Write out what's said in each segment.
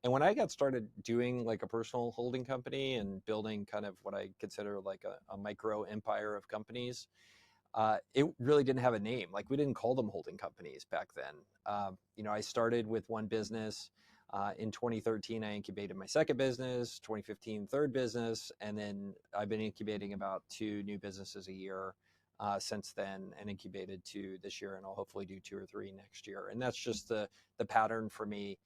And when I got started doing like a personal holding company and building kind of what I consider like a micro empire of companies, it really didn't have a name. Like we didn't call them holding companies back then. I started with one business. In 2013, I incubated my second business, 2015, third business, and then I've been incubating about 2 new businesses a year since then, and incubated 2 this year, and I'll hopefully do 2 or 3 next year. And that's just the pattern for me.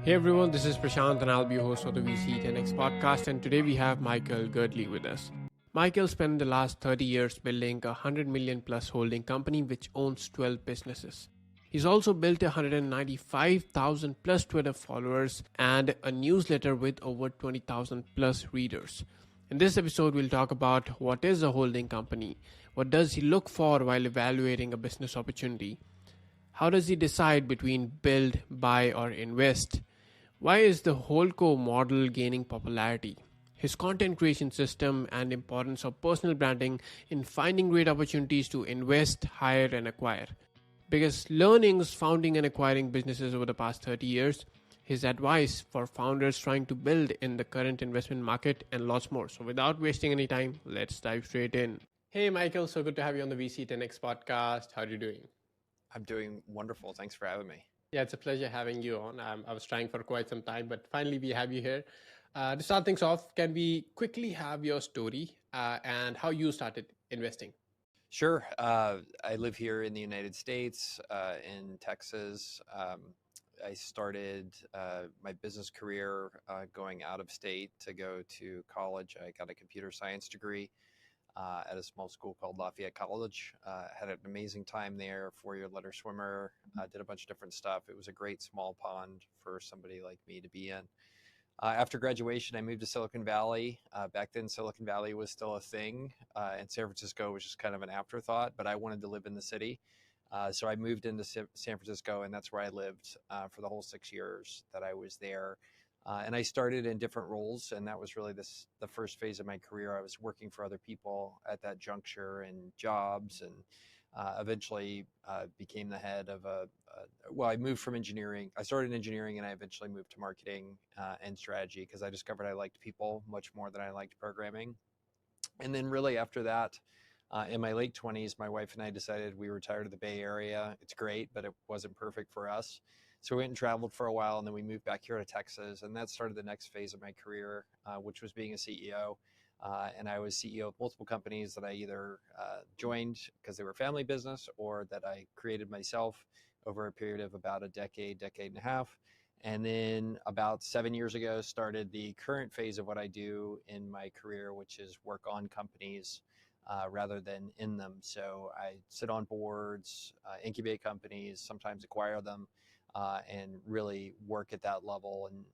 Hey everyone, this is Prashant and I'll be your host for the VC 10X podcast, and today we have Michael Girdley with us. Michael spent the last 30 years building a 100 million plus holding company which owns 12 businesses. He's also built 195,000 plus Twitter followers and a newsletter with over 20,000 plus readers. In this episode, we'll talk about what is a holding company, what does he look for while evaluating a business opportunity, how does he decide between build, buy, or invest? Why is the Holdco model gaining popularity? His content creation system and importance of personal branding in finding great opportunities to invest, hire, and acquire. Biggest learnings founding and acquiring businesses over the past 30 years. His advice for founders trying to build in the current investment market, and lots more. So without wasting any time, let's dive straight in. Hey Michael, so good to have you on the VC 10X podcast. How are you doing? I'm doing wonderful. Thanks for having me. Yeah, it's a pleasure having you on. I was trying for quite some time, but finally we have you here. To start things off, can we quickly have your story and how you started investing? Sure. I live here in the United States, in Texas. I started my business career going out of state to go to college. I got a computer science degree at a small school called Lafayette College. Had an amazing time there, 4-year letter swimmer, did a bunch of different stuff. It was a great small pond for somebody like me to be in. After graduation, I moved to Silicon Valley. Back then, Silicon Valley was still a thing, and San Francisco was just kind of an afterthought, but I wanted to live in the city. So I moved into San Francisco, and that's where I lived for the whole 6 years that I was there. And I started in different roles, and that was really the first phase of my career. I was working for other people at that juncture in jobs, and eventually became the head of I moved from engineering. I started in engineering, and I eventually moved to marketing and strategy because I discovered I liked people much more than I liked programming. And then really after that, in my late 20s, my wife and I decided we were tired of the Bay Area. It's great, but it wasn't perfect for us. So we went and traveled for a while, and then we moved back here to Texas, and that started the next phase of my career, which was being a CEO. And I was CEO of multiple companies that I either joined because they were family business or that I created myself over a period of about a decade and a half. And then about 7 years ago, started the current phase of what I do in my career, which is work on companies rather than in them. So I sit on boards, incubate companies, sometimes acquire them, and really work at that level. And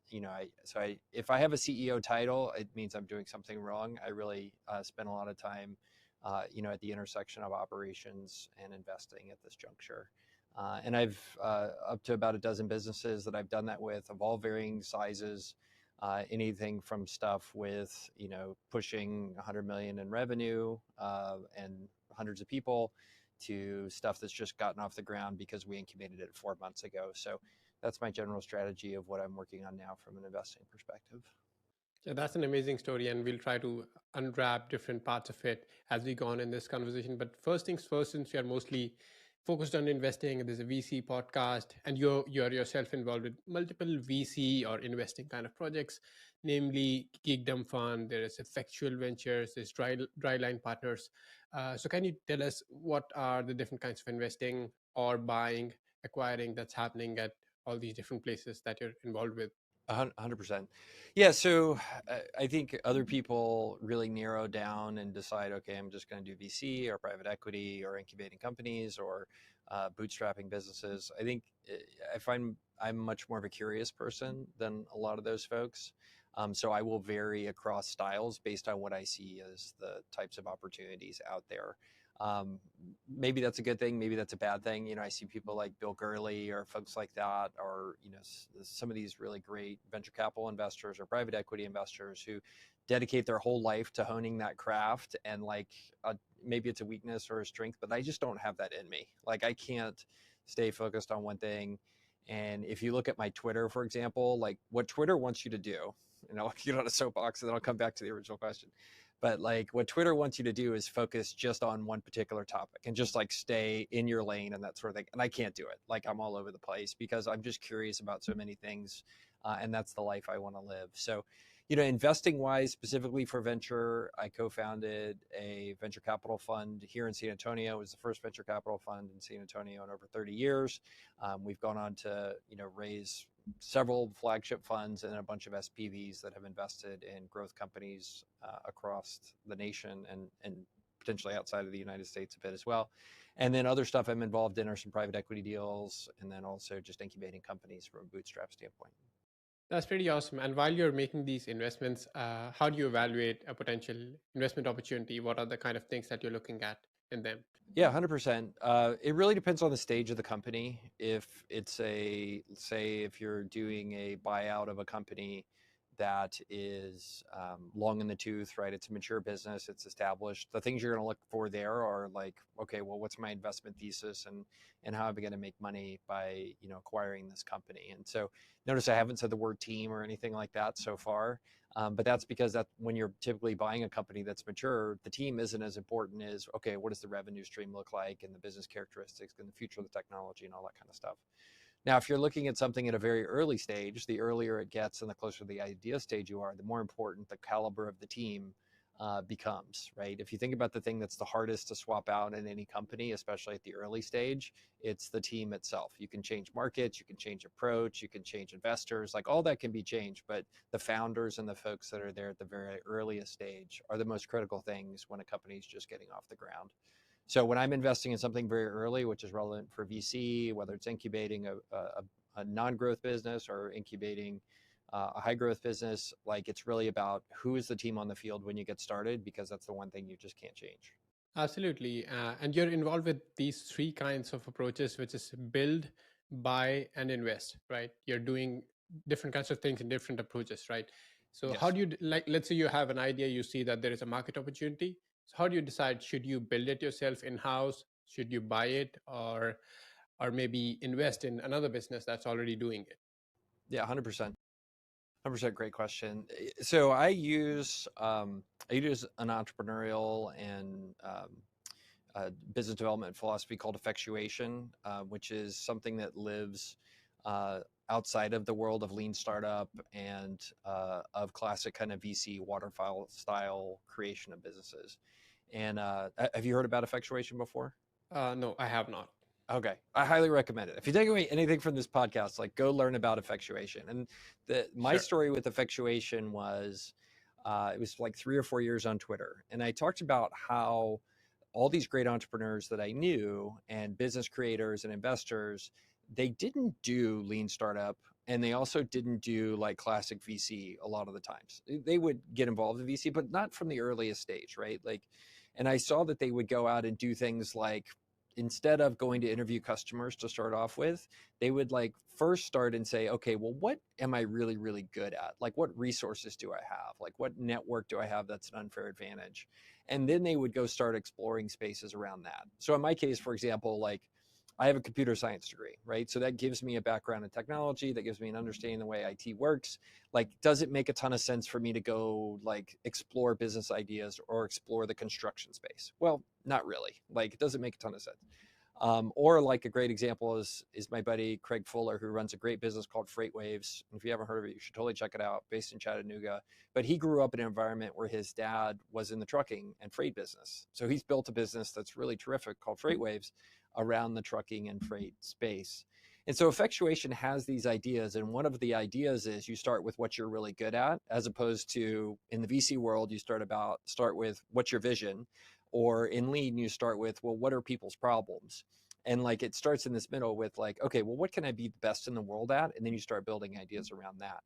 if I have a CEO title, it means I'm doing something wrong. I really spend a lot of time, at the intersection of operations and investing at this juncture. And I've up to about a dozen businesses that I've done that with, of all varying sizes. Anything from stuff with pushing 100 million in revenue and hundreds of people, to stuff that's just gotten off the ground because we incubated it 4 months ago. So that's my general strategy of what I'm working on now from an investing perspective. Yeah, that's an amazing story, and we'll try to unwrap different parts of it as we go on in this conversation. But first things first, since we are mostly focused on investing, there's a VC podcast, and you're yourself involved with multiple VC or investing kind of projects, namely Geekdom Fund, there is Effectual Ventures, there's Dryline Partners. So can you tell us what are the different kinds of investing or buying, acquiring that's happening at all these different places that you're involved with? 100%. Yeah. So I think other people really narrow down and decide, okay, I'm just going to do VC or private equity or incubating companies or bootstrapping businesses. I find I'm much more of a curious person than a lot of those folks. So I will vary across styles based on what I see as the types of opportunities out there. Maybe that's a good thing. Maybe that's a bad thing. I see people like Bill Gurley or folks like that, or, some of these really great venture capital investors or private equity investors who dedicate their whole life to honing that craft. And maybe it's a weakness or a strength, but I just don't have that in me. Like I can't stay focused on one thing And if you look at my Twitter, for example, like what Twitter wants you to do, and I'll get on a soapbox and then I'll come back to the original question. But like what Twitter wants you to do is focus just on one particular topic and just like stay in your lane and that sort of thing. And I can't do it. Like I'm all over the place because I'm just curious about so many things. And that's the life I want to live. So, investing wise, specifically for venture, I co-founded a venture capital fund here in San Antonio. It was the first venture capital fund in San Antonio in over 30 years. We've gone on to, raise several flagship funds and a bunch of SPVs that have invested in growth companies across the nation and potentially outside of the United States a bit as well. And then other stuff I'm involved in are some private equity deals and then also just incubating companies from a bootstrap standpoint. That's pretty awesome. And while you're making these investments, how do you evaluate a potential investment opportunity? What are the kind of things that you're looking at in them? Yeah, 100%. It really depends on the stage of the company. If it's say if you're doing a buyout of a company that is long in the tooth, right? It's a mature business, it's established. The things you're going to look for there are like, okay, well, what's my investment thesis and how am I going to make money by, acquiring this company? And so notice I haven't said the word team or anything like that so far. But that's because that when you're typically buying a company that's mature, the team isn't as important as, okay, what does the revenue stream look like and the business characteristics and the future of the technology and all that kind of stuff. Now, if you're looking at something at a very early stage, the earlier it gets and the closer to the idea stage you are, the more important the caliber of the team becomes, right? If you think about the thing that's the hardest to swap out in any company, especially at the early stage, it's the team itself. You can change markets, you can change approach, you can change investors, like all that can be changed, but the founders and the folks that are there at the very earliest stage are the most critical things when a company is just getting off the ground. So when I'm investing in something very early, which is relevant for VC, whether it's incubating a non-growth business or incubating a high growth business, like it's really about who is the team on the field when you get started, because that's the one thing you just can't change. Absolutely. And you're involved with these three kinds of approaches, which is build, buy, and invest, right? You're doing different kinds of things in different approaches, right? So how Yes. do you, like, let's say you have an idea, you see that there is a market opportunity. So how do you decide, should you build it yourself in-house? Should you buy it or maybe invest in another business that's already doing it? Yeah, 100%. 100% great question. So I use an entrepreneurial and business development philosophy called Effectuation, which is something that lives outside of the world of lean startup and of classic kind of VC waterfall style creation of businesses. And have you heard about Effectuation before? No, I have not. Okay, I highly recommend it. If you take away anything from this podcast, like go learn about Effectuation. And my Sure. story with Effectuation was, it was like 3 or 4 years on Twitter, and I talked about how all these great entrepreneurs that I knew and business creators and investors, they didn't do lean startup, and they also didn't do like classic VC a lot of the times. They would get involved in VC, but not from the earliest stage, right? Like, and I saw that they would go out and do things like, instead of going to interview customers to start off with, they would like first start and say, okay, well, what am I really, really good at? Like, what resources do I have? Like, what network do I have that's an unfair advantage? And then they would go start exploring spaces around that. So in my case, for example, like I have a computer science degree, right? So that gives me a background in technology, that gives me an understanding the way IT works. Like, does it make a ton of sense for me to go like explore business ideas or explore the construction space? Well, not really. Like, it doesn't make a ton of sense. Or like a great example is my buddy Craig Fuller, who runs a great business called Freight Waves. If you haven't heard of it, you should totally check it out, based in Chattanooga. But he grew up in an environment where his dad was in the trucking and freight business. So he's built a business that's really terrific called Freight Waves around the trucking and freight space. And so Effectuation has these ideas. And one of the ideas is you start with what you're really good at, as opposed to in the VC world, you start with what's your vision, or in lean, you start with, well, what are people's problems? And like, it starts in this middle with like, okay, well, what can I be the best in the world at? And then you start building ideas around that.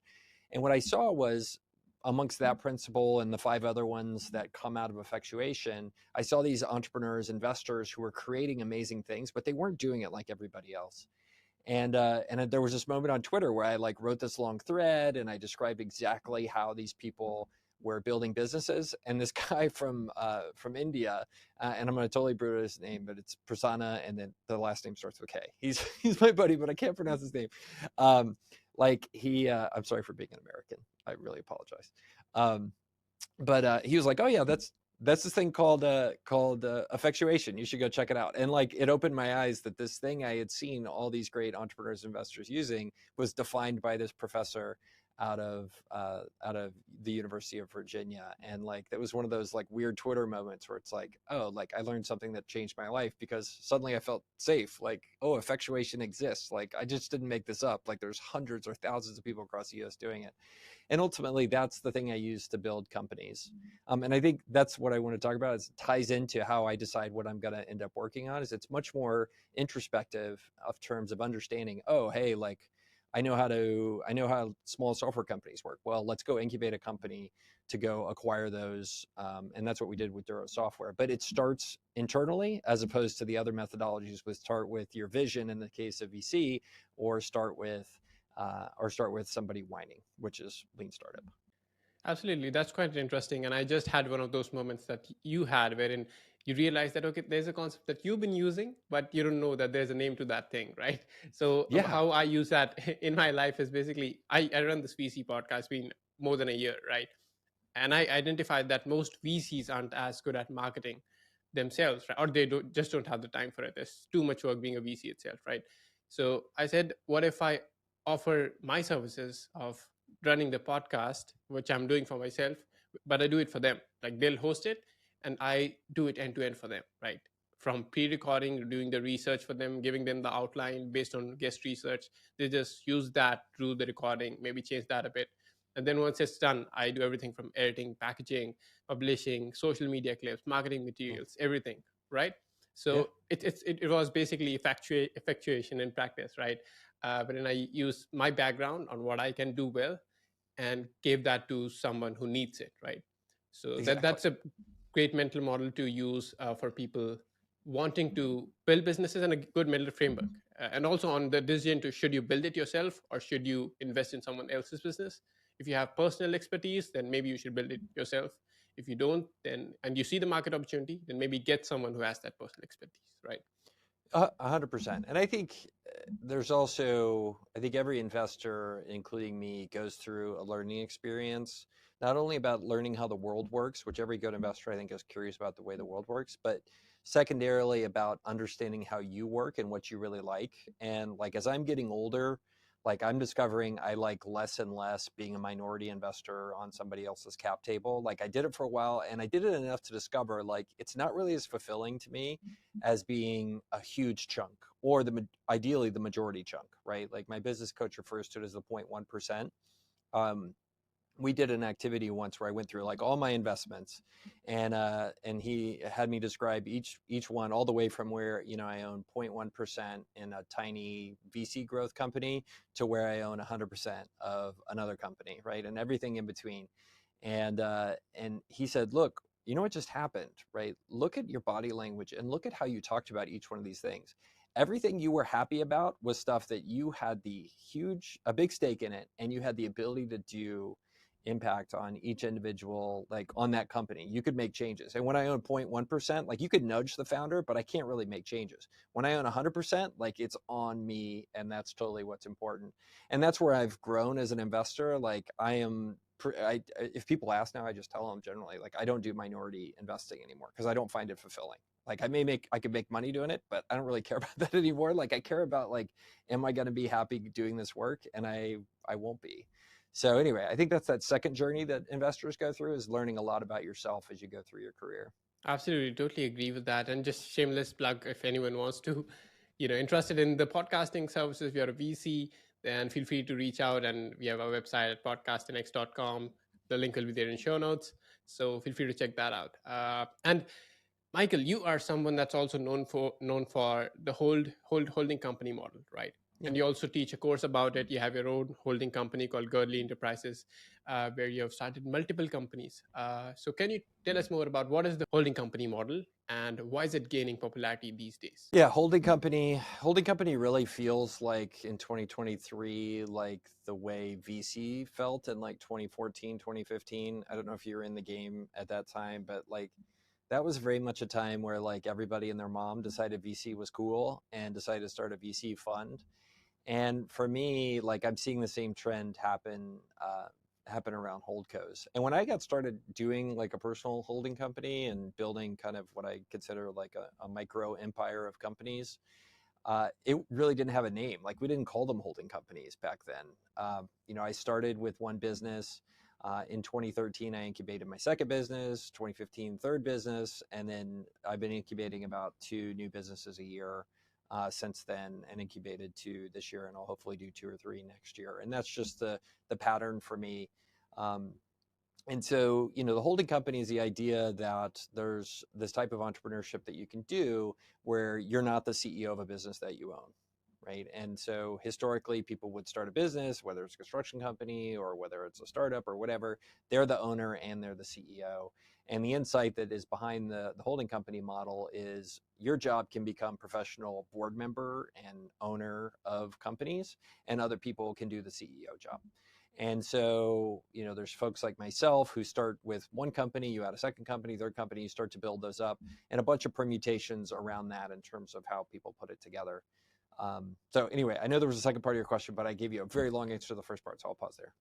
And what I saw was, amongst that principle and the 5 other ones that come out of Effectuation, I saw these entrepreneurs, investors who were creating amazing things, but they weren't doing it like everybody else. And there was this moment on Twitter where I like wrote this long thread and I described exactly how these people were building businesses, and this guy from India, and I'm going to totally brutal his name, but it's Prasanna, and then the last name starts with K. He's my buddy, but I can't pronounce his name. Like I'm sorry for being an American. I really apologize. But he was like, "Oh yeah, that's this thing called Effectuation. You should go check it out." And like, it opened my eyes that this thing I had seen all these great entrepreneurs, investors using was defined by this professor out of the University of Virginia. And like, that was one of those like weird Twitter moments where it's like, oh, like I learned something that changed my life, because suddenly I felt safe. Like, oh, Effectuation exists. Like, I just didn't make this up. Like, there's hundreds or thousands of people across the US doing it. And ultimately, that's the thing I use to build companies. And I think that's what I want to talk about. Is ties into how I decide what I'm going to end up working on. Is it's much more introspective of terms of understanding. Oh, hey, like I know how small software companies work. Well, let's go incubate a company to go acquire those, and that's what we did with Duro Software. But it starts internally, as opposed to the other methodologies, which start with your vision in the case of VC, or start with somebody whining, which is lean startup. Absolutely. That's quite interesting. And I just had one of those moments that you had wherein you realize that, okay, there's a concept that you've been using, but you don't know that there's a name to that thing, right? So Yeah, how I use that in my life is basically, I run this VC podcast, been more than a year, right? And I identified that most VCs aren't as good at marketing themselves, right? Or they just don't have the time for it. There's too much work being a VC itself, right? So I said, what if I offer my services of running the podcast, which I'm doing for myself, but I do it for them. Like, they'll host it and I do it end to end for them, right? From pre-recording, doing the research for them, giving them the outline based on guest research. They just use that through the recording, maybe change that a bit. And then once it's done, I do everything from editing, packaging, publishing, social media clips, marketing materials, everything, right? yeah, So it was basically effectuation in practice, right? But then I use my background on what I can do well and gave that to someone who needs it, right? So exactly. that's a great mental model to use for people wanting to build businesses, and a good mental framework. And also on the decision to, should you build it yourself or should you invest in someone else's business? If you have personal expertise, then maybe you should build it yourself. If you don't, then, and you see the market opportunity, then maybe get someone who has that personal expertise, right? 100%. And I think there's also, I think every investor, including me, goes through a learning experience, not only about learning how the world works, which every good investor I think is curious about the way the world works, but secondarily about understanding how you work and what you really like. And like, as I'm getting older, like I'm discovering I like less and less being a minority investor on somebody else's cap table. Like, I did it for a while, and I did it enough to discover like it's not really as fulfilling to me as being a huge chunk, or ideally the majority chunk, right? Like, my business coach refers to it as the 0.1%. Um, we did an activity once where I went through like all my investments, and he had me describe each one, all the way from where, you know, I own 0.1% in a tiny VC growth company to where I own 100% of another company, right? And everything in between. And he said, look, you know what just happened, right? Look at your body language and look at how you talked about each one of these things. Everything you were happy about was stuff that you had a big stake in it, and you had the ability to do impact on each individual, like on that company. You could make changes. And when I own 0.1%, like, you could nudge the founder, but I can't really make changes. When I own 100%, like, it's on me, and that's totally what's important. And that's where I've grown as an investor. Like, if people ask now, I just tell them generally, like, I don't do minority investing anymore because I don't find it fulfilling. Like, I could make money doing it, but I don't really care about that anymore. Like, I care about, like, am I going to be happy doing this work? And I won't be. So anyway, I think that's that second journey that investors go through, is learning a lot about yourself as you go through your career. Absolutely, totally agree with that. And just shameless plug, if anyone wants to, interested in the podcasting services, if you're a VC, then feel free to reach out. And we have our website at podcastnx.com. The link will be there in show notes. So feel free to check that out. And Michael, you are someone that's also known for the holding company model, right? Yeah. And you also teach a course about it. You have your own holding company called Girdley Enterprises, where you have started multiple companies. So can you tell us more about what is the holding company model and why is it gaining popularity these days? Yeah, holding company really feels like in 2023 like the way VC felt in like 2014, 2015. I don't know if you were in the game at that time, but like that was very much a time where like everybody and their mom decided VC was cool and decided to start a VC fund. And for me, like I'm seeing the same trend happen around holdcos. And when I got started doing like a personal holding company and building kind of what I consider like a micro empire of companies, it really didn't have a name. Like we didn't call them holding companies back then. I started with one business. In 2013, I incubated my second business, 2015, third business, and then I've been incubating about two new businesses a year since then, and incubated two this year, and I'll hopefully do two or three next year. And that's just the pattern for me. Um, and so, the holding company is the idea that there's this type of entrepreneurship that you can do where you're not the CEO of a business that you own, right? And so historically, people would start a business, whether it's a construction company or whether it's a startup or whatever, they're the owner and they're the CEO. And the insight that is behind the holding company model is your job can become professional board member and owner of companies, and other people can do the CEO job. And so, there's folks like myself who start with one company, you add a second company, third company, you start to build those up, and a bunch of permutations around that in terms of how people put it together. So anyway, I know there was a second part of your question, but I gave you a very long answer to the first part, so I'll pause there.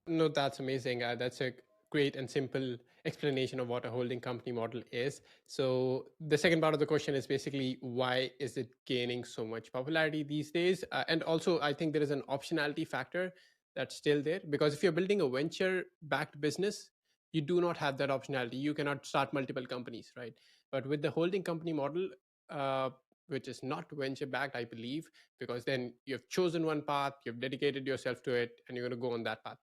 No, that's amazing. That's a great and simple explanation of what a holding company model is. So the second part of the question is basically why is it gaining so much popularity these days? And also, I think there is an optionality factor that's still there because if you're building a venture-backed business, you do not have that optionality. You cannot start multiple companies, right? But with the holding company model, uh, which is not venture-backed, I believe, because then you've chosen one path, you've dedicated yourself to it, and you're going to go on that path.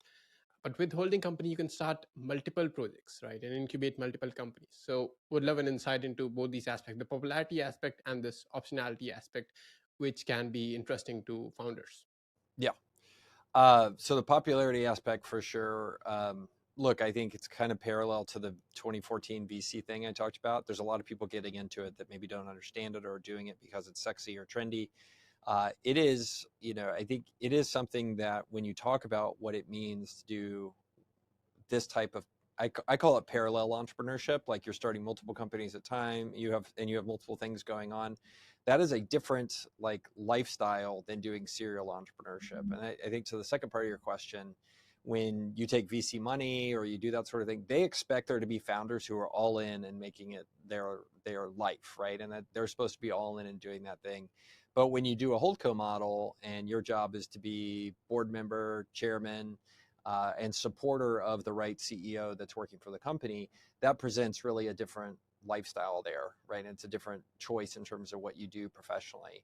But with holding company, you can start multiple projects, right, and incubate multiple companies. So would love an insight into both these aspects, the popularity aspect and this optionality aspect, which can be interesting to founders. Yeah. So the popularity aspect for sure. Look, I think it's kind of parallel to the 2014 VC thing I talked about. There's a lot of people getting into it that maybe don't understand it or doing it because it's sexy or trendy. It is, I think it is something that when you talk about what it means to do this type of, I call it parallel entrepreneurship. Like you're starting multiple companies at a time, you have multiple things going on. That is a different like lifestyle than doing serial entrepreneurship. And I think to the second part of your question, when you take VC money or you do that sort of thing, they expect there to be founders who are all in and making it their life, right? And that they're supposed to be all in and doing that thing. But when you do a holdco model and your job is to be board member, chairman, and supporter of the right CEO that's working for the company, that presents really a different lifestyle there, right? And it's a different choice in terms of what you do professionally.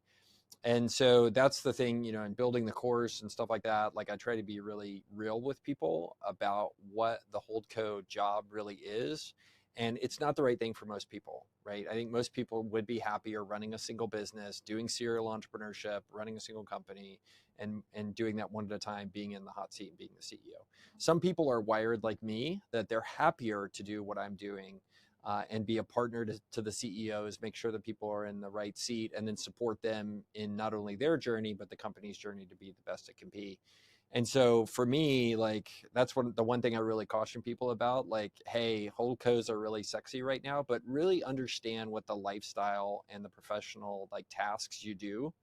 And so that's the thing, in building the course and stuff like that. Like I try to be really real with people about what the holdco job really is. And it's not the right thing for most people, right? I think most people would be happier running a single business, doing serial entrepreneurship, running a single company, and doing that one at a time, being in the hot seat and being the CEO. Some people are wired like me that they're happier to do what I'm doing and be a partner to the CEOs, make sure that people are in the right seat, and then support them in not only their journey, but the company's journey to be the best it can be. And so for me, like that's the one thing I really caution people about. Like, hey, holdcos are really sexy right now, but really understand what the lifestyle and the professional like tasks you do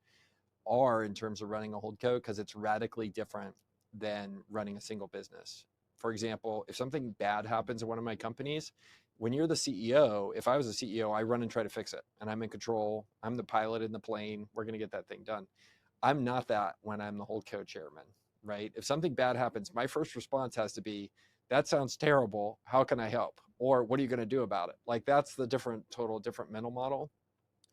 are in terms of running a holdco, because it's radically different than running a single business. For example, if something bad happens in one of my companies, when you're the CEO, if I was a CEO, I run and try to fix it and I'm in control. I'm the pilot in the plane. We're going to get that thing done. I'm not that when I'm the holdco chairman, right? If something bad happens, my first response has to be, that sounds terrible. How can I help? Or what are you going to do about it? Like that's the total different mental model.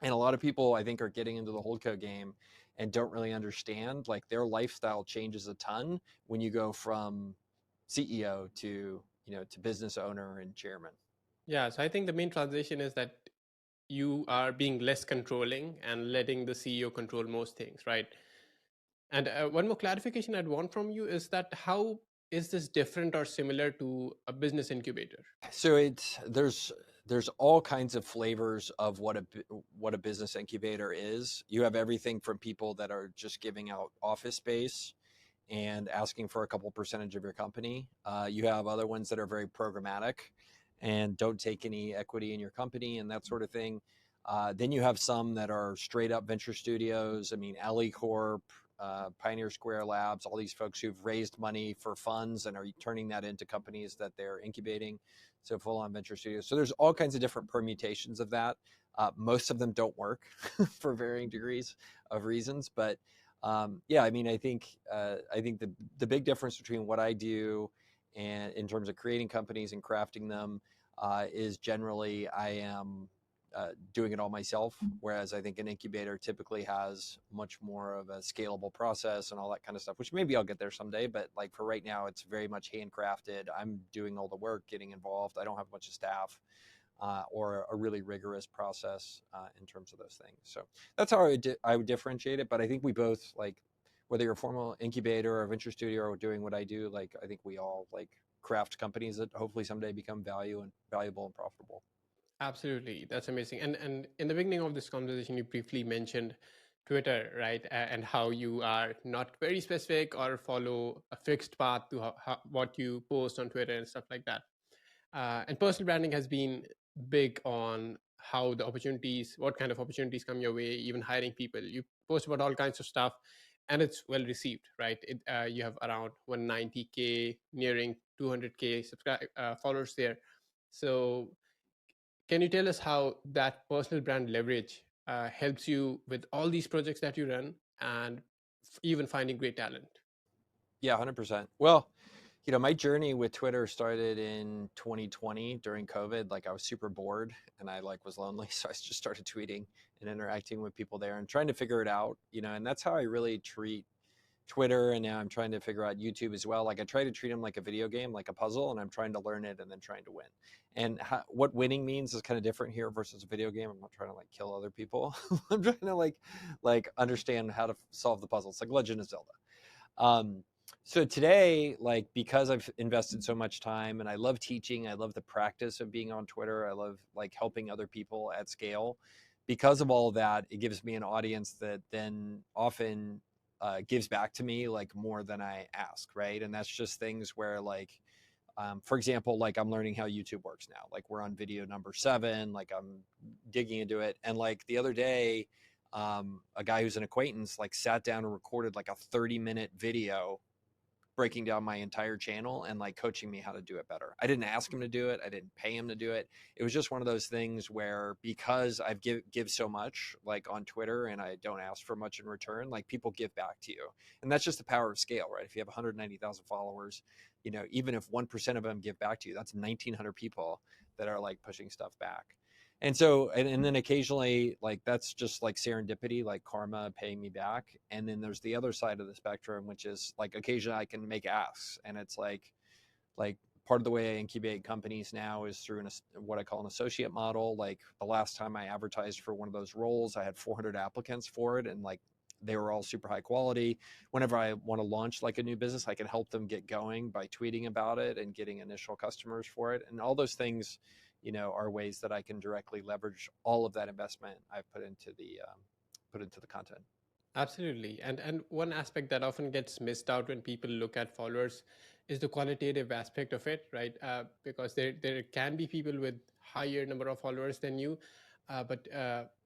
And a lot of people I think are getting into the holdco game and don't really understand like their lifestyle changes a ton when you go from CEO to business owner and chairman. Yeah, so I think the main transition is that you are being less controlling and letting the CEO control most things, right? And one more clarification I'd want from you is that how is this different or similar to a business incubator? So there's all kinds of flavors of what a business incubator is. You have everything from people that are just giving out office space and asking for a couple percentage of your company. You have other ones that are very programmatic and don't take any equity in your company and that sort of thing. Then you have some that are straight up venture studios. I mean, Ellie Corp, Pioneer Square Labs, all these folks who've raised money for funds and are turning that into companies that they're incubating. So full on venture studios. So there's all kinds of different permutations of that. Most of them don't work for varying degrees of reasons, but yeah, I mean, I think the big difference between what I do and in terms of creating companies and crafting them is generally I am doing it all myself, whereas I think an incubator typically has much more of a scalable process and all that kind of stuff, which maybe I'll get there someday. But like for right now, it's very much handcrafted. I'm doing all the work, getting involved. I don't have a bunch of staff. Or a really rigorous process in terms of those things. So that's how I would differentiate it. But I think we both like, whether you're a formal incubator or a venture studio or doing what I do, like I think we all like craft companies that hopefully someday become valuable and profitable. Absolutely, that's amazing. And in the beginning of this conversation, you briefly mentioned Twitter, right? And how you are not very specific or follow a fixed path to what you post on Twitter and stuff like that. And personal branding has been big on how the opportunities, what kind of opportunities come your way, even hiring people. You post about all kinds of stuff, and it's well received, right? You have around 190K, nearing 200K followers there. So can you tell us how that personal brand leverage helps you with all these projects that you run and even finding great talent? Yeah, 100%. Well, my journey with Twitter started in 2020 during COVID. Like I was super bored and I like was lonely. So I just started tweeting and interacting with people there and trying to figure it out, and that's how I really treat Twitter. And now I'm trying to figure out YouTube as well. Like I try to treat them like a video game, like a puzzle, and I'm trying to learn it and then trying to win. And what winning means is kind of different here versus a video game. I'm not trying to like kill other people. I'm trying to like understand how to solve the puzzle. It's like Legend of Zelda. Um, so today, like because I've invested so much time and I love teaching, I love the practice of being on Twitter, I love like helping other people at scale. Because of all of that, it gives me an audience that then often gives back to me like more than I ask, right? And that's just things where like, for example, like I'm learning how YouTube works now. Like we're on video number 7, like I'm digging into it. And like the other day, a guy who's an acquaintance like sat down and recorded like a 30-minute video breaking down my entire channel and like coaching me how to do it better. I didn't ask him to do it. I didn't pay him to do it. It was just one of those things where because I've give so much like on Twitter and I don't ask for much in return, like people give back to you. And that's just the power of scale, right? If you have 190,000 followers, even if 1% of them give back to you, that's 1,900 people that are like pushing stuff back. And so, and then occasionally, like that's just like serendipity, like karma paying me back. And then there's the other side of the spectrum, which is like occasionally I can make asks, and it's like part of the way I incubate companies now is through what I call an associate model. Like the last time I advertised for one of those roles, I had 400 applicants for it, and like they were all super high quality. Whenever I want to launch like a new business, I can help them get going by tweeting about it and getting initial customers for it, and all those things are ways that I can directly leverage all of that investment I've put into the content. Absolutely. And one aspect that often gets missed out when people look at followers is the qualitative aspect of it, right? Because there can be people with higher number of followers than you, but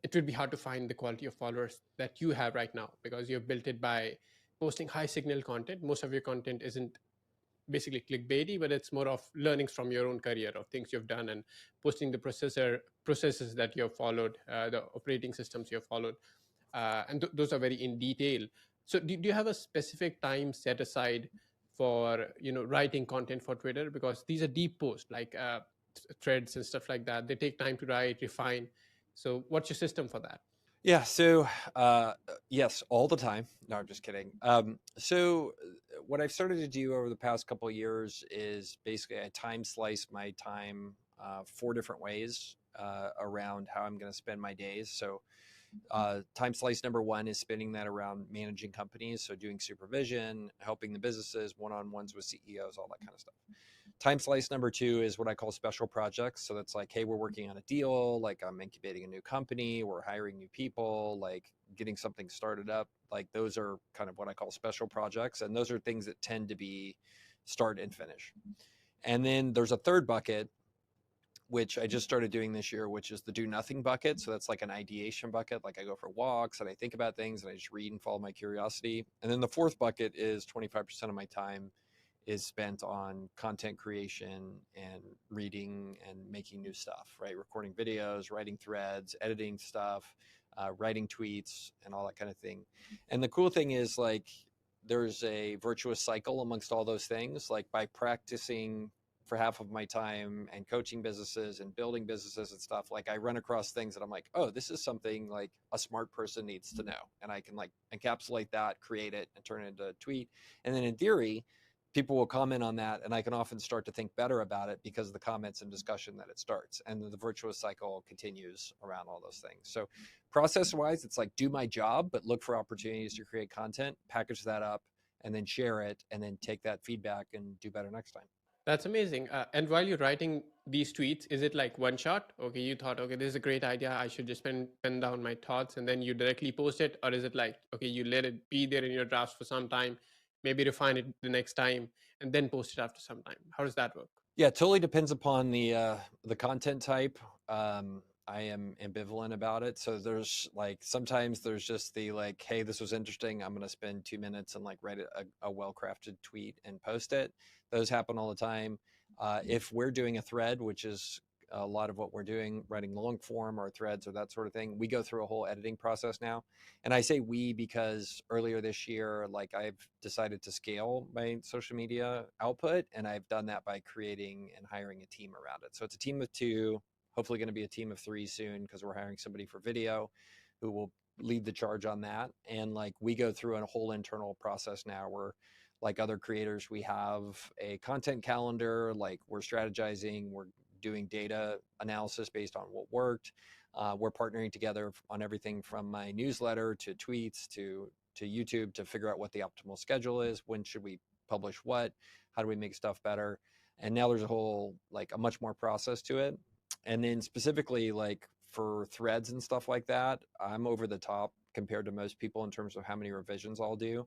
it would be hard to find the quality of followers that you have right now because you've built it by posting high signal content. Most of your content isn't basically clickbaity, but it's more of learnings from your own career of things you've done and posting the processes that you have followed, the operating systems you have followed, and those are very in detail. So do you have a specific time set aside for writing content for Twitter, because these are deep posts like threads and stuff like that? They take time to write, refine. So what's your system for that? Yeah. So, yes, all the time. No, I'm just kidding. So, what I've started to do over the past couple of years is basically I time slice my time 4 different ways around how I'm going to spend my days. So, Time slice number one is spinning that around managing companies, so doing supervision, helping the businesses, one-on-ones with CEOs, all that kind of stuff. Time slice number two is what I call special projects. So that's like, hey, we're working on a deal, like I'm incubating a new company, we're hiring new people, like getting something started up. Like those are kind of what I call special projects. And those are things that tend to be start and finish. And then there's a third bucket, which I just started doing this year, which is the do nothing bucket. So that's like an ideation bucket. Like I go for walks and I think about things and I just read and follow my curiosity. And then the fourth bucket is 25% of my time is spent on content creation and reading and making new stuff, right? Recording videos, writing threads, editing stuff, writing tweets, and all that kind of thing. And the cool thing is, like, there's a virtuous cycle amongst all those things. Like, by practicing for half of my time and coaching businesses and building businesses and stuff, like I run across things that I'm like, oh, this is something like a smart person needs to know. And I can like encapsulate that, create it, and turn it into a tweet. And then in theory, people will comment on that, and I can often start to think better about it because of the comments and discussion that it starts. And the virtuous cycle continues around all those things. So process wise, it's like do my job, but look for opportunities to create content, package that up, and then share it, and then take that feedback and do better next time. That's amazing. And while you're writing these tweets, is it like one shot? Okay, you thought, okay, this is a great idea. I should just pen down my thoughts and then you directly post it? Or is it like, okay, you let it be there in your drafts for some time, maybe refine it the next time, and then post it after some time? How does that work? Yeah, it totally depends upon the content type. I am ambivalent about it. So there's like sometimes there's just the like, hey, this was interesting. I'm gonna spend 2 minutes and like write a well-crafted tweet and post it. Those happen all the time. If we're doing a thread, which is a lot of what we're doing, writing long form or threads or that sort of thing, we go through a whole editing process now. And I say we because earlier this year, like I've decided to scale my social media output, and I've done that by creating and hiring a team around it. So it's a team of two, hopefully going to be a team of three soon because we're hiring somebody for video who will lead the charge on that. And like we go through a whole internal process now where, like other creators, we have a content calendar, like we're strategizing, we're doing data analysis based on what worked. We're partnering together on everything from my newsletter to tweets to YouTube to figure out what the optimal schedule is. When should we publish what? How do we make stuff better? And now there's a whole, like a much more process to it. And then specifically like for threads and stuff like that, I'm over the top compared to most people in terms of how many revisions I'll do.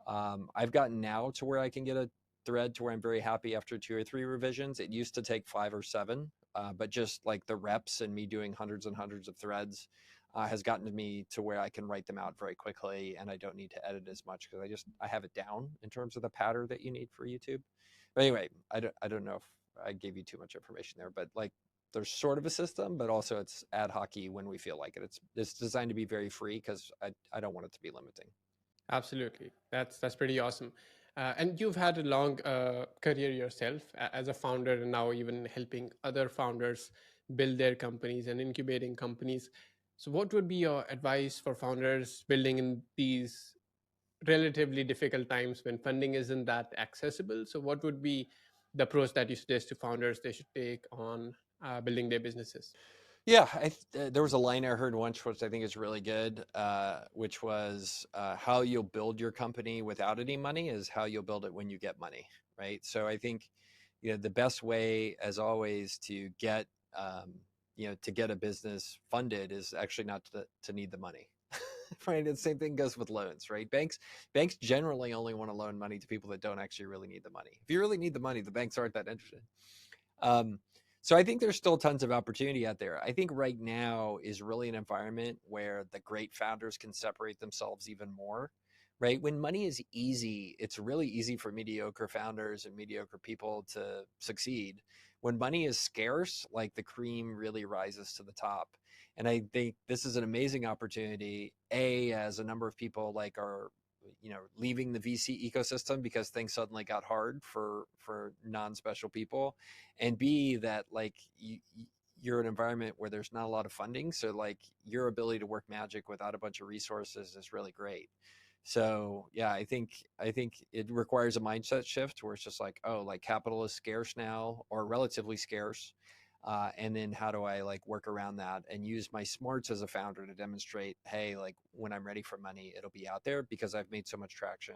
I've gotten now to where I can get a thread to where I'm very happy after 2 or 3 revisions. It used to take 5 or 7, but just like the reps and me doing hundreds and hundreds of threads has gotten to me to where I can write them out very quickly and I don't need to edit as much because I have it down in terms of the pattern that you need for YouTube. But anyway, I don't know if I gave you too much information there, but like there's sort of a system, but also it's ad hoc-y when we feel like it. It's designed to be very free because I don't want it to be limiting. Absolutely. That's pretty awesome. And you've had a long career yourself as a founder, and now even helping other founders build their companies and incubating companies. So, what would be your advice for founders building in these relatively difficult times when funding isn't that accessible? So, what would be the approach that you suggest to founders they should take on building their businesses? Yeah, there was a line I heard once, which I think is really good, which was how you'll build your company without any money is how you'll build it when you get money, right? So I think, the best way, as always, to get, to get a business funded is actually not to need the money, right? And the same thing goes with loans, right? Banks generally only want to loan money to people that don't actually really need the money. If you really need the money, the banks aren't that interested. Um, so I think there's still tons of opportunity out there. I think right now is really an environment where the great founders can separate themselves even more, right? When money is easy, it's really easy for mediocre founders and mediocre people to succeed. When money is scarce, like the cream really rises to the top. And I think this is an amazing opportunity, as a number of people like are leaving the VC ecosystem because things suddenly got hard for non-special people, and B, that like you're an environment where there's not a lot of funding, so like your ability to work magic without a bunch of resources is really great. So yeah, I think it requires a mindset shift where it's just like, oh, like capital is scarce now, or relatively scarce. And then how do I like work around that and use my smarts as a founder to demonstrate, hey, like when I'm ready for money, it'll be out there because I've made so much traction,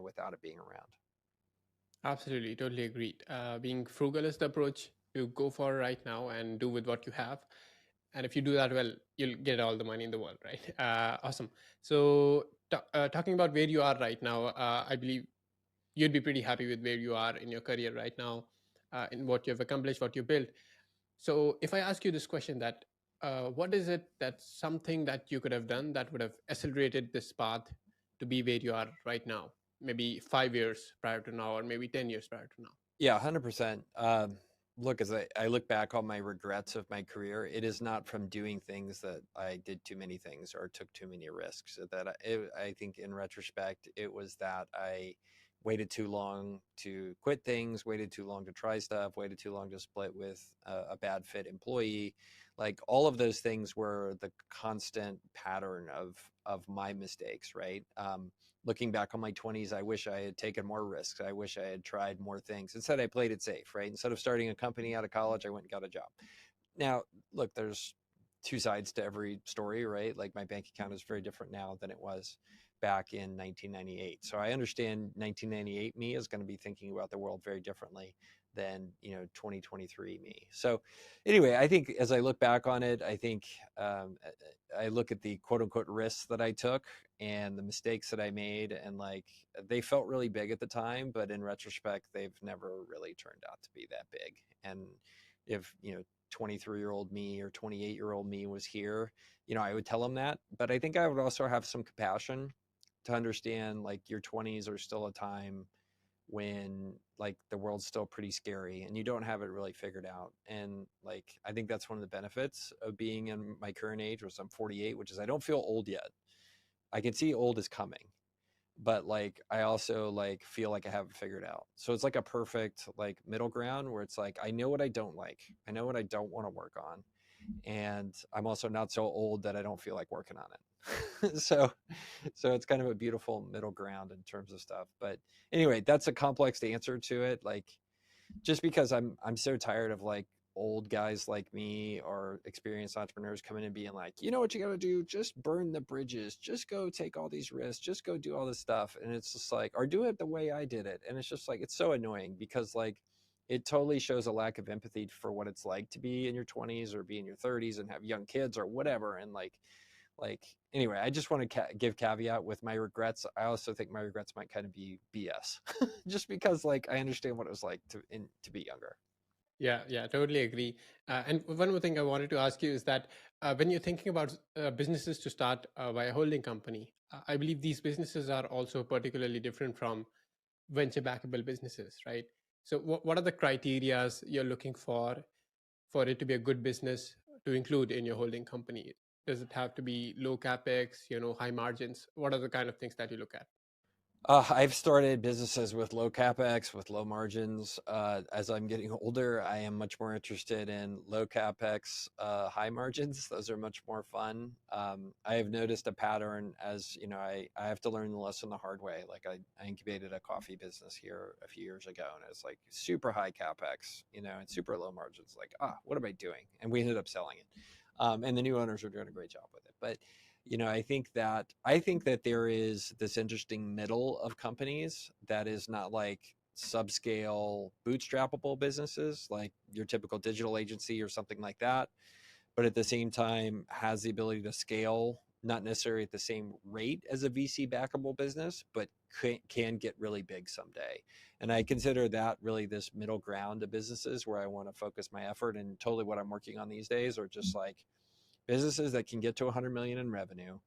without it being around. Absolutely, totally agreed. Being frugal is the approach to go for right now and do with what you have. And if you do that well, you'll get all the money in the world, right? Awesome. So, talking about where you are right now, I believe you'd be pretty happy with where you are in your career right now, in what you've accomplished, what you built. So, if I ask you this question, that what is it that's something that you could have done that would have accelerated this path to be where you are right now? Maybe 5 years prior to now, or maybe 10 years prior to now. Yeah, 100%. Look, as I look back on my regrets of my career, it is not from doing things that I did too many things or took too many risks. I think in retrospect, it was that I waited too long to quit things, waited too long to try stuff, waited too long to split with a bad fit employee. Like all of those things were the constant pattern of my mistakes, right? Looking back on my 20s, I wish I had taken more risks. I wish I had tried more things. Instead, I played it safe, right? Instead of starting a company out of college, I went and got a job. Now, look, there's two sides to every story, right? Like my bank account is very different now than it was back in 1998. So I understand 1998 me is going to be thinking about the world very differently than 2023 me. So anyway, I think as I look back on it, I think I look at the quote unquote risks that I took and the mistakes that I made, and like they felt really big at the time, but in retrospect, they've never really turned out to be that big. And if 23-year-old me or 28-year-old me was here, I would tell them that. But I think I would also have some compassion to understand like your 20s are still a time when like the world's still pretty scary and you don't have it really figured out. And like I think that's one of the benefits of being in my current age, which I'm 48, which is I don't feel old yet. I can see old is coming, but like I also like feel like I have it figured out. So it's like a perfect like middle ground where it's like I know what I don't like, I know what I don't want to work on, and I'm also not so old that I don't feel like working on it. So it's kind of a beautiful middle ground in terms of stuff. But anyway, that's a complex answer to it. Like just because I'm so tired of like old guys like me or experienced entrepreneurs coming and being like, you know what you got to do? Just burn the bridges. Just go take all these risks. Just go do all this stuff. And it's just like, or do it the way I did it. And it's just like, it's so annoying because like it totally shows a lack of empathy for what it's like to be in your 20s or be in your 30s and have young kids or whatever. And like anyway, I just want to give caveat with my regrets. I also think my regrets might kind of be BS, just because like I understand what it was like to be younger. Yeah, yeah, totally agree. And one more thing I wanted to ask you is that when you're thinking about businesses to start by a holding company, I believe these businesses are also particularly different from venture backable businesses, right? So, what are the criterias you're looking for it to be a good business to include in your holding company? Does it have to be low capex, high margins? What are the kind of things that you look at? I've started businesses with low capex, with low margins. As I'm getting older, I am much more interested in low capex, high margins. Those are much more fun. I have noticed a pattern as I have to learn the lesson the hard way. Like I incubated a coffee business here a few years ago, and it's like super high capex, and super low margins. Like, what am I doing? And we ended up selling it. And the new owners are doing a great job with it. But I think that there is this interesting middle of companies that is not like subscale bootstrappable businesses like your typical digital agency or something like that, but at the same time has the ability to scale, not necessarily at the same rate as a VC backable business, but can get really big someday. And I consider that really this middle ground of businesses where I want to focus my effort, and totally what I'm working on these days are just like businesses that can get to 100 million in revenue,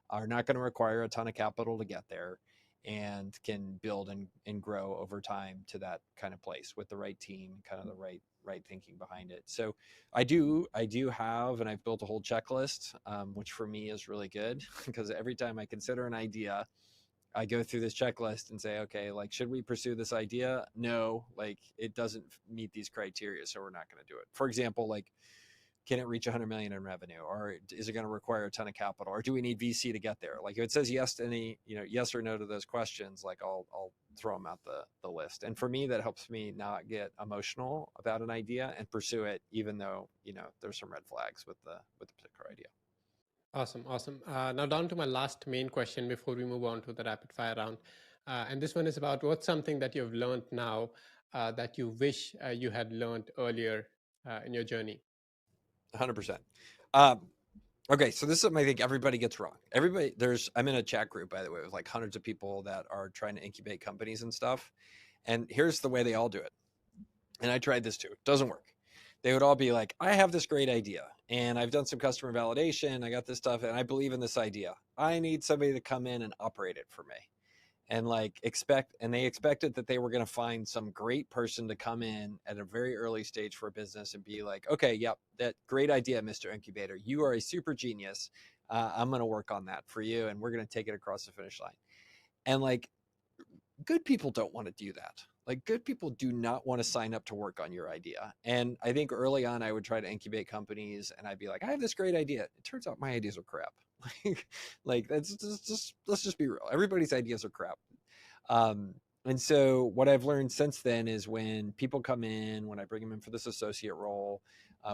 are not going to require a ton of capital to get there, and can build and grow over time to that kind of place with the right team, kind of the right thinking behind it. So I do have, and I've built a whole checklist, which for me is really good because every time I consider an idea, I go through this checklist and say, okay, like, should we pursue this idea? No, like it doesn't meet these criteria, so we're not going to do it. For example, like can it reach 100 million in revenue, or is it going to require a ton of capital, or do we need VC to get there? Like if it says yes to any, yes or no to those questions, like I'll throw them out the list. And for me, that helps me not get emotional about an idea and pursue it, even though, there's some red flags with the particular idea. Awesome, awesome. Now down to my last main question before we move on to the rapid fire round. And this one is about what's something that you've learned now that you wish you had learned earlier in your journey? 100%. Okay, so this is something I think everybody gets wrong. I'm in a chat group, by the way, with like hundreds of people that are trying to incubate companies and stuff. And here's the way they all do it. And I tried this too. It doesn't work. They would all be like, I have this great idea and I've done some customer validation. I got this stuff and I believe in this idea. I need somebody to come in and operate it for me. And they expected that they were going to find some great person to come in at a very early stage for a business and be like, okay, yep, that great idea, Mr. Incubator. You are a super genius. I'm going to work on that for you. And we're going to take it across the finish line. And like, good people don't want to do that. Like good people do not want to sign up to work on your idea. And I think early on I would try to incubate companies and I'd be like, I have this great idea. It turns out my ideas are crap. Like that's just let's just be real. Everybody's ideas are crap. And so what I've learned since then is when people come in, when I bring them in for this associate role,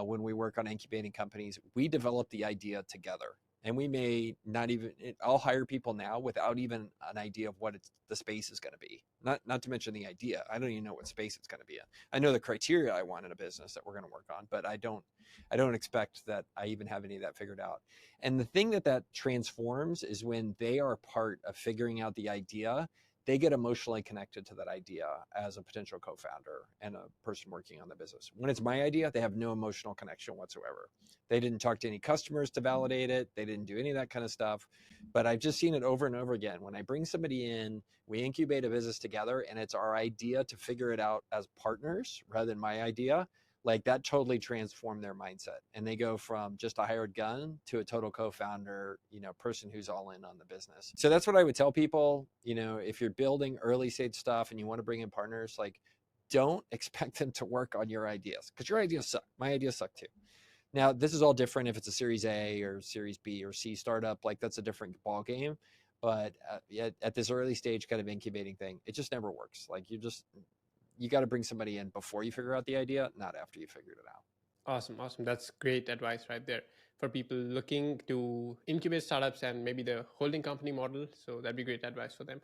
when we work on incubating companies, we develop the idea together. And we may not even, I'll hire people now without even an idea of what the space is going to be. Not to mention the idea. I don't even know what space it's going to be in. I know the criteria I want in a business that we're going to work on, but I don't expect that I even have any of that figured out. And the thing that transforms is when they are part of figuring out the idea, they get emotionally connected to that idea as a potential co-founder and a person working on the business. When it's my idea, they have no emotional connection whatsoever. They didn't talk to any customers to validate it. They didn't do any of that kind of stuff. But I've just seen it over and over again. When I bring somebody in, we incubate a business together, and it's our idea to figure it out as partners rather than my idea. Like that totally transformed their mindset. And they go from just a hired gun to a total co-founder, person who's all in on the business. So that's what I would tell people, if you're building early stage stuff and you want to bring in partners, like don't expect them to work on your ideas because your ideas suck. My ideas suck too. Now, this is all different if it's a Series A or Series B or C startup, like that's a different ball game. But at this early stage kind of incubating thing, it just never works. Like you got to bring somebody in before you figure out the idea, not after you figured it out. Awesome. Awesome. That's great advice right there for people looking to incubate startups and maybe the holding company model. So that'd be great advice for them.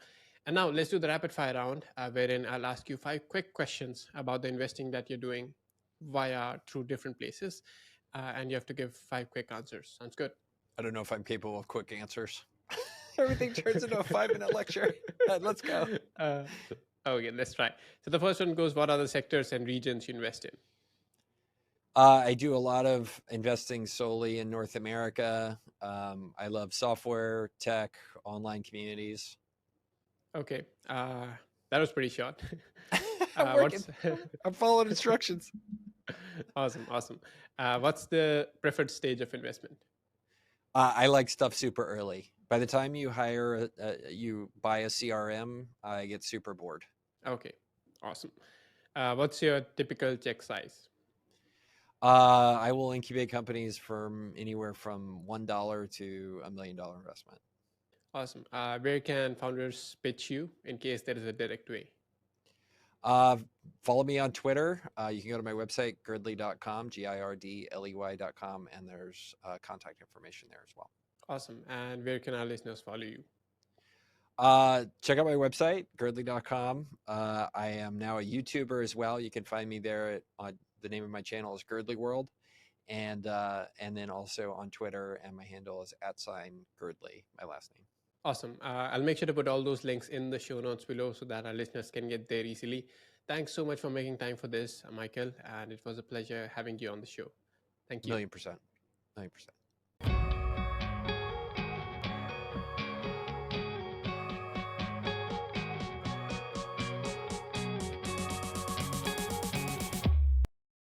And now let's do the rapid fire round, wherein I'll ask you 5 quick questions about the investing that you're doing through different places. And you have to give 5 quick answers. Sounds good? I don't know if I'm capable of quick answers. Everything turns into a 5-minute lecture. Let's go. Okay, let's try. So the first one goes, what are the sectors and regions you invest in? I do a lot of investing solely in North America. I love software, tech, online communities. Okay, that was pretty short. I'm following instructions. Awesome. What's the preferred stage of investment? I like stuff super early. By the time you you buy a CRM, I get super bored. Okay, awesome. What's your typical check size? I will incubate companies from anywhere from $1 to $1 million investment. Awesome. Where can founders pitch you in case there is a direct way? Follow me on Twitter. You can go to my website, girdley.com, girdley.com, and there's contact information there as well. Awesome. And where can our listeners follow you? Check out my website, girdley.com. I am now a YouTuber as well. You can find me there the name of my channel is Girdley World. And then also on Twitter, and my handle is @Girdley, my last name. Awesome. I'll make sure to put all those links in the show notes below so that our listeners can get there easily. Thanks so much for making time for this, Michael. And it was a pleasure having you on the show. Thank you. 1,000,000%. 1,000,000%.